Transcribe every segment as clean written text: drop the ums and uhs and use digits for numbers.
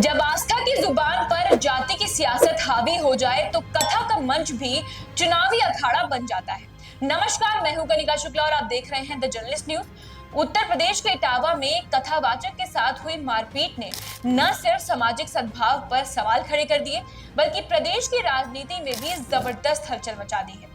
जब आस्था की जुबान पर जाति की सियासत हावी हो जाए तो कथा का मंच भी चुनावी अखाड़ा बन जाता है। नमस्कार, मैं हूं कनिका शुक्ला और आप देख रहे हैं the journalist news. Uttar Pradesh के इटावा में कथावाचक के साथ हुई मारपीट ने न सिर्फ सामाजिक सद्भाव पर सवाल खड़े कर दिए, बल्कि प्रदेश की राजनीति में भी जबरदस्त हलचल मचा दी है।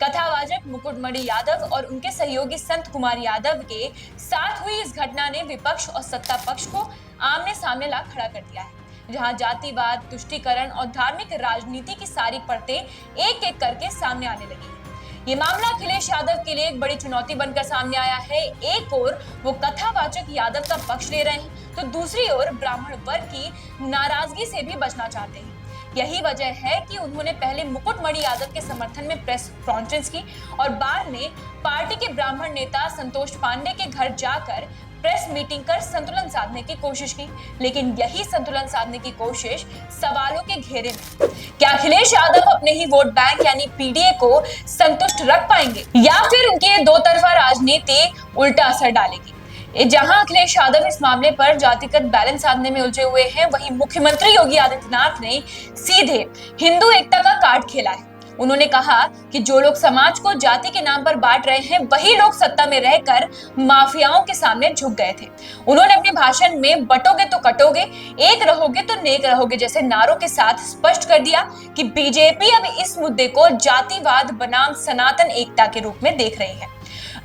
कथावाचक मुकुटमणि यादव और उनके सहयोगी संत कुमार यादव के साथ हुई इस घटना ने विपक्ष और सत्ता पक्ष को आमने सामने ला खड़ा कर दिया है, जहां जातिवाद, तुष्टीकरण और धार्मिक राजनीति की सारी परतें एक एक करके सामने आने लगी है। ये मामला अखिलेश यादव के लिए एक बड़ी चुनौती बनकर सामने आया है। एक ओर वो कथावाचक यादव का पक्ष ले रहे हैं, तो दूसरी ओर ब्राह्मण वर्ग की नाराजगी से भी बचना चाहते हैं। यही वजह है कि उन्होंने पहले मुकुटमणि यादव के समर्थन में प्रेस कॉन्फ्रेंस की और बाद में पार्टी के ब्राह्मण नेता संतोष पांडे के घर जाकर प्रेस मीटिंग कर संतुलन साधने की कोशिश की। लेकिन यही संतुलन साधने की कोशिश सवालों के घेरे में। क्या अखिलेश यादव अपने ही वोट बैंक यानी पीडीए को संतुष्ट रख पाएंगे या फिर उनके दो तरफा राजनीति उल्टा असर डालेगी? जहां अखिलेश यादव इस मामले पर जातिगत बैलेंस साधने में उलझे हुए हैं, वहीं मुख्यमंत्री योगी आदित्यनाथ ने सीधे हिंदू एकता का कार्ड खेला है। उन्होंने कहा कि जो लोग समाज को जाति के नाम पर बांट रहे हैं, वही लोग सत्ता में रहकर माफियाओं के सामने झुक गए थे। उन्होंने अपने भाषण में बटोगे तो कटोगे, एक रहोगे तो नेक रहोगे जैसे नारों के साथ स्पष्ट कर दिया कि बीजेपी अब इस मुद्दे को जातिवाद बनाम सनातन एकता के रूप में देख रही है।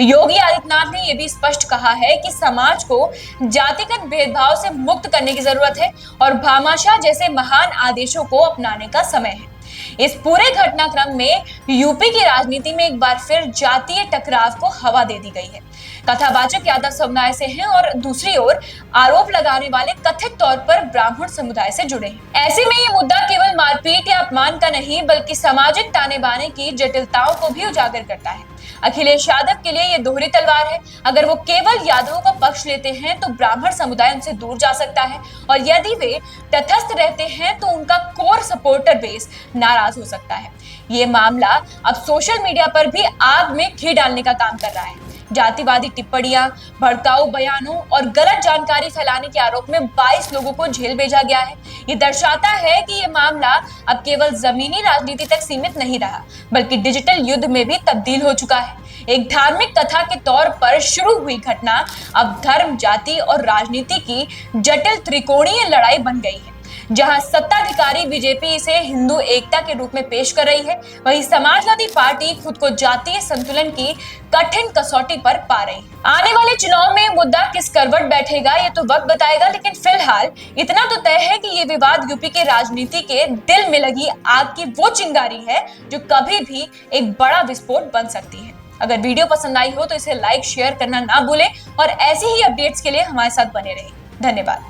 योगी आदित्यनाथ ने यह भी स्पष्ट कहा है कि समाज को जातिगत भेदभाव से मुक्त करने की जरूरत है और भामाशाह जैसे महान आदेशों को अपनाने का समय है। इस पूरे घटनाक्रम में यूपी की राजनीति में एक बार फिर जातीय टकराव को हवा दे दी गई है। कथावाचक यादव समुदाय से हैं और दूसरी ओर आरोप लगाने वाले कथित तौर पर ब्राह्मण समुदाय से जुड़े हैं। ऐसे में ये मुद्दा केवल मारपीट या अपमान का नहीं, बल्कि सामाजिक ताने बाने की जटिलताओं को भी उजागर करता है। अखिलेश यादव के लिए ये दोहरी तलवार है। अगर वो केवल यादवों का पक्ष लेते हैं तो ब्राह्मण समुदाय उनसे दूर जा सकता है, और यदि वे तटस्थ रहते हैं तो उनका कोर सपोर्टर बेस नाराज हो सकता है। ये मामला अब सोशल मीडिया पर भी आग में घी डालने का काम कर रहा है। जातिवादी टिप्पणियां, भड़काऊ बयानों और गलत जानकारी फैलाने के आरोप में 22 लोगों को जेल भेजा गया है। ये दर्शाता है कि ये मामला अब केवल जमीनी राजनीति तक सीमित नहीं रहा, बल्कि डिजिटल युद्ध में भी तब्दील हो चुका है। एक धार्मिक कथा के तौर पर शुरू हुई घटना अब धर्म, जाति और राजनीति की जटिल त्रिकोणीय लड़ाई बन गई है। जहां सत्ताधिकारी बीजेपी इसे हिंदू एकता के रूप में पेश कर रही है, वहीं समाजवादी पार्टी खुद को जातीय संतुलन की कठिन कसौटी पर पा रही है। आने वाले चुनाव में मुद्दा किस करवट बैठेगा ये तो वक्त बताएगा, लेकिन फिलहाल इतना तो तय है कि ये विवाद यूपी के राजनीति के दिल में लगी आग की वो चिंगारी है जो कभी भी एक बड़ा विस्फोट बन सकती है। अगर वीडियो पसंद आई हो तो इसे लाइक, शेयर करना ना भूलें और ऐसी ही अपडेट्स के लिए हमारे साथ बने रहें। धन्यवाद।